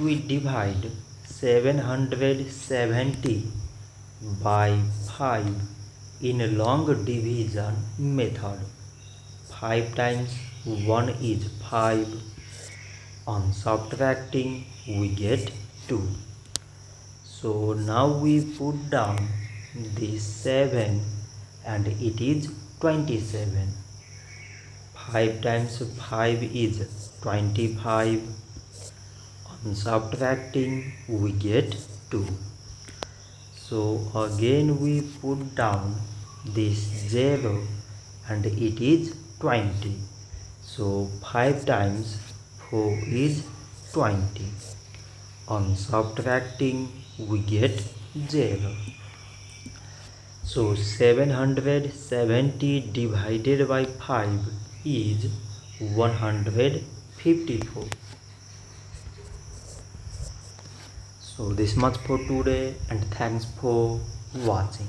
We divide 770 by 5 in a long division method. 5 times 1 is 5. On subtracting we get 2. So now we put down this 7 and it is 27. 5 times 5 is 25. On subtracting we get 2. So again we put down this 0 and it is 20. So 5 times 4 is 20. On subtracting we get 0. So 770 divided by 5 is 154. So this much for today and thanks for watching.